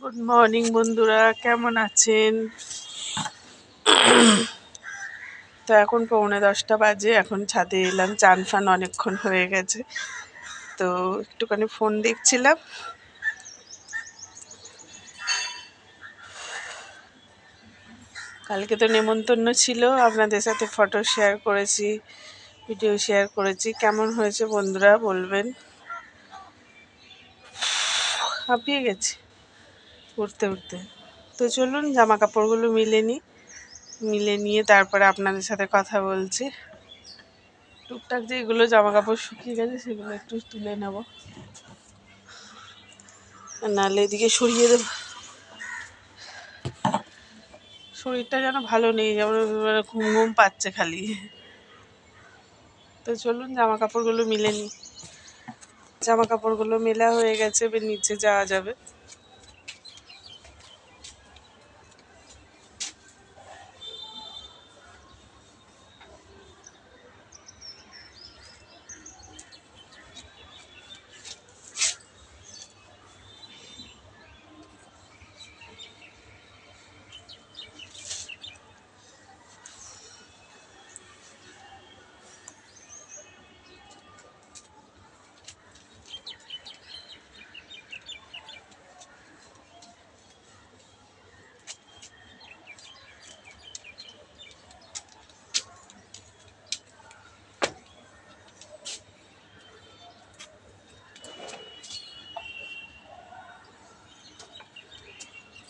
Good morning বন্ধুরা, কেমন আছেন? তো এখন 9:45 বাজে। এখন ছাদে এলাম, চান ফান অনেকক্ষণ হয়ে গেছে, তো একটুখানি ফোন দেখছিলাম। কালকে তো নেমন্তন্ন ছিল, আপনাদের সাথে ফটো শেয়ার করেছি, ভিডিও শেয়ার করেছি। কেমন হয়েছে বন্ধুরা বলবেন। হাঁপিয়ে গেছি উঠতে উঠতে। তো চলুন জামা কাপড়গুলো মিলে নিয়ে তারপরে আপনাদের সাথে কথা বলছি। টুকটাক যেগুলো জামা কাপড় শুকিয়ে গেছে সেগুলো একটু তুলে নেব, নাহলে এদিকে সরিয়ে দেব। শরীরটা যেন ভালো নেই, যেমন ঘুম ঘুম পাচ্ছে খালি। তো চলুন জামা কাপড়গুলো মিলে নিই। জামা কাপড়গুলো মেলা হয়ে গেছে, এবার নিচে যাওয়া যাবে।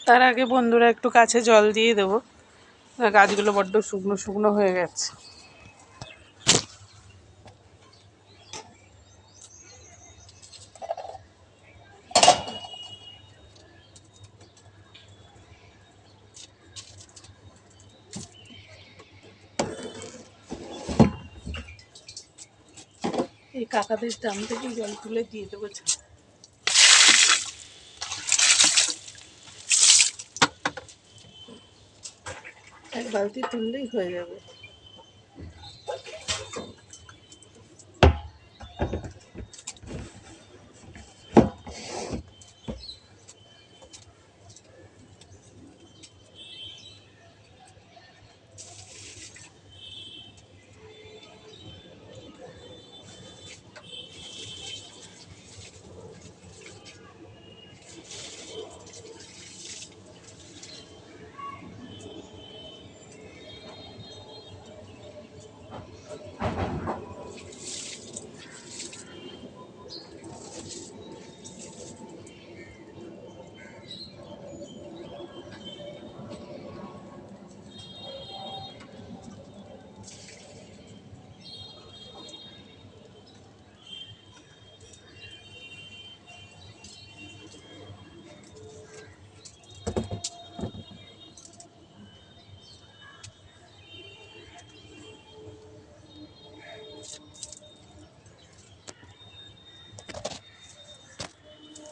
তার আগে বন্ধুরা একটু কাছে জল দিয়ে দেবো, গাছগুলো বড্ড শুকনো শুকনো হয়ে গেছে। এই কাকাদের ড্রাম থেকে জল তুলে দিয়ে দেবো। এক বালতি তুললেই হয়ে যাবে।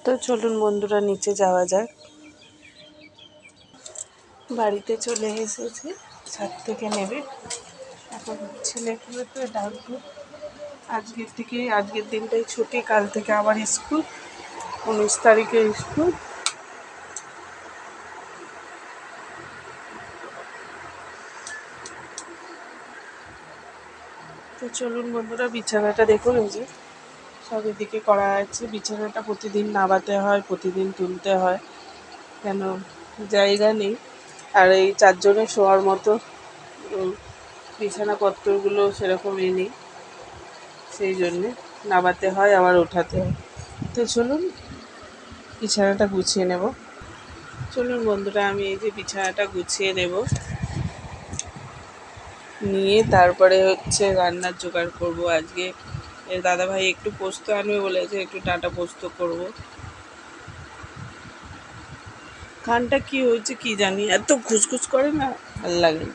তো চলুন বন্ধুরা নিচে যাওয়া যাক। বাড়িতে চলে এসেছি, ছাদ থেকে নেবে। এখন ছেলেগুলো তো ডাকবো। আজকের দিনটাই ছুটি, কাল থেকে আবার স্কুল, 19 তারিখে স্কুল। তো চলুন বন্ধুরা, বিছানাটা দেখুন, এই যে সব এদিকে করা আছে। বিছানাটা প্রতিদিন নামাতে হয়, প্রতিদিন তুলতে হয়, কেন জায়গা নেই। আর এই 4 জনের শোয়ার মতো বিছানাপত্রগুলো সেরকমই নেই, সেই জন্যে নামাতে হয় আবার ওঠাতে হয়। তো চলুন বিছানাটা গুছিয়ে নেব। চলুন বন্ধুরা, আমি এই যে বিছানাটা গুছিয়ে নেব, নিয়ে তারপরে রান্নার জোগাড় করব। আজকে এর দাদাভাই একটু পোস্ত আনবে বলেছে, একটু ডাঁটা পোস্ত করব। কানটা কি হয়েছে কি জানি, এত খুসখুস করে না, ভাল লাগে।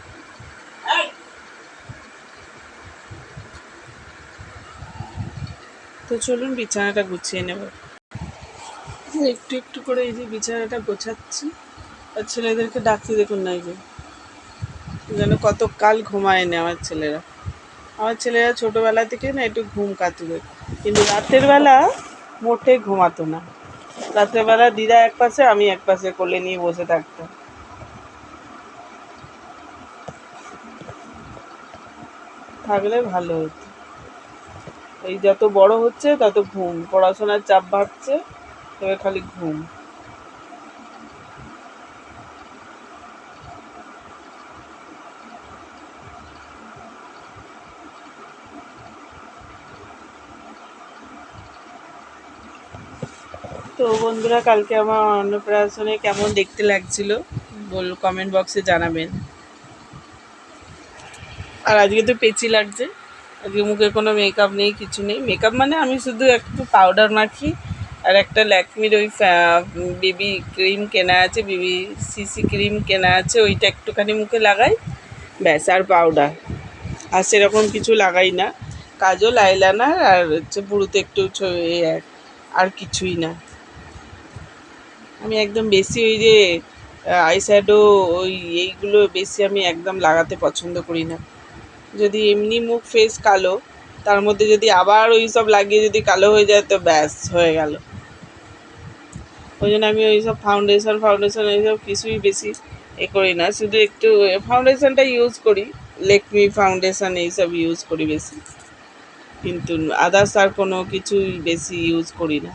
তো চলুন বিছানাটা গুছিয়ে নেব। একটু একটু করে এই যে বিছানাটা গোছাচ্ছি, আর ছেলেদেরকে ডাকতে দেখুন না, এই যে যেন কত কাল ঘুমায় না আমার ছেলেরা ছোটোবেলা থেকে না একটু ঘুম কাতুরে, কিন্তু রাতের বেলা মোটে ঘুমাতো না। রাত্রেবেলা দিদা এক পাশে, আমি এক পাশে কোলে নিয়ে বসে থাকতাম। থাকলে ভালো হতো। এই যত বড় হচ্ছে তত ঘুম, পড়াশোনার চাপ বাড়ছে, তবে খালি ঘুম। তো বন্ধুরা, কালকে আমার অন্নপ্রাশনে কেমন দেখতে লাগছিল কমেন্ট বক্সে জানাবেন। আর আজকে তো পেচি লাগছে, আজকে মুখে কোনো মেকআপ নেই, কিছু নেই। মেকআপ মানে আমি শুধু একটু পাউডার মাখি, আর একটা ল্যাকমির ওই বেবি ক্রিম কেনা আছে, বেবি সিসি ক্রিম কেনা আছে, ওইটা একটুখানি মুখে লাগাই, ব্যাস। আর পাউডার, আর সেরকম কিছু লাগাই না। কাজল, আইলাইনার, আর হচ্ছে পুরোতে একটু আর কিছুই না। আমি একদম বেশি ওই যে আইশ্যাডো, ওই এইগুলো বেশি আমি একদম লাগাতে পছন্দ করি না। যদি এমনি মুখ ফেস কালো, তার মধ্যে যদি আবার ওই সব লাগিয়ে যদি কালো হয়ে যায়, তো ব্যাস হয়ে গেল। ওই জন্য আমি ওই সব ফাউন্ডেশন এইসব কিছুই বেশি করি না। শুধু একটু ফাউন্ডেশনটা ইউজ করি, লেকমি ফাউন্ডেশন এইসব ইউজ করি বেশি, কিন্তু আদার্স আর কোনো কিছুই বেশি ইউজ করি না।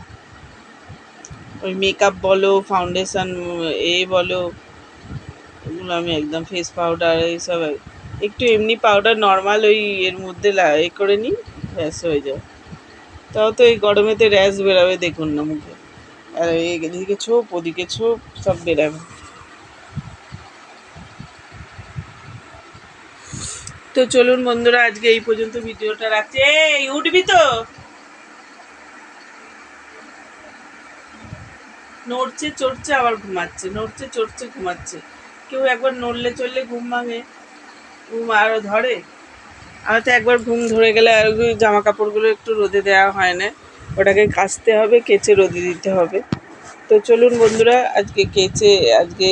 ওই মেকআপ বলো, ফাউন্ডেশন বলো, এগুলো আমি একদম, ফেস পাউডার এইসব একটু এমনি পাউডার নর্মাল ওই এর মধ্যে করে নিই, ব্যাস হয়ে যায়। তাও তো এই গরমেতে র্যাশ বেরাবে দেখুন না মুখে, আর এদিকে ছোপ ওদিকে ছোপ সব বেরাবে। তো চলুন বন্ধুরা, আজকে এই পর্যন্ত ভিডিওটা রাখছি। এই উঠবি তো? নড়ছে চড়ছে আবার ঘুমাচ্ছে, নড়ছে চড়ছে ঘুমাচ্ছে। কেউ একবার নড়লে চললে ঘুম ভাঙে, ঘুম আরও ধরে। আমার তো একবার ঘুম ধরে গেলে আর ওই জামা কাপড়গুলো একটু রোদে দেওয়া হয় না, ওটাকে কাচতে হবে, কেচে রোদে দিতে হবে। তো চলুন বন্ধুরা, আজকে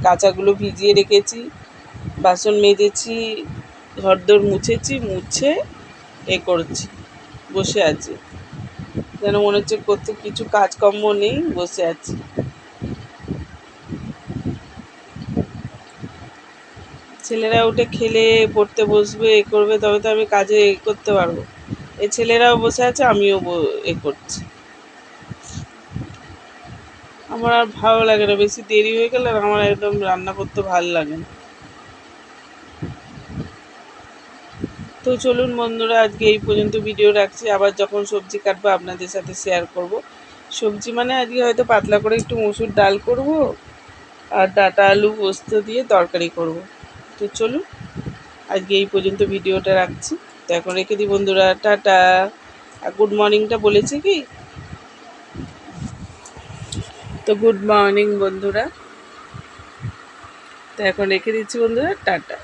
কাঁচাগুলো ভিজিয়ে রেখেছি, বাসন মেজেছি, ঘরদোর মুছেছি, মুছে করছি, বসে আছি। যেন মনে হচ্ছে করতে কিছু কাজকর্ম নেই, বসে আছি। ছেলেরা উঠে খেলে পড়তে বসবে, করবে, তবে তো আমি কাজে করতে পারবো। এই ছেলেরাও বসে আছে, আমিও করছি। আমার আর ভালো লাগে না, বেশি দেরি হয়ে গেলে আমার একদম রান্না করতে ভালো লাগে না। তো চলুন বন্ধুরা, আজকে এই পর্যন্ত ভিডিও রাখছি। আবার যখন সবজি কাটবো আপনাদের সাথে শেয়ার করব। সবজি মানে আজকে হয়তো পাতলা করে একটু মসুর ডাল করব, আর ডাঁটা আলু পোস্ত দিয়ে তরকারি করব। তো চলুন, আজকে এই পর্যন্ত ভিডিওটা রাখছি। তো এখন রেখে দিই বন্ধুরা, টাটা। আর গুড মর্নিংটা বলেছি কি? তো গুড মর্নিং বন্ধুরা, তো এখন রেখে দিচ্ছি বন্ধুরা, টাটা।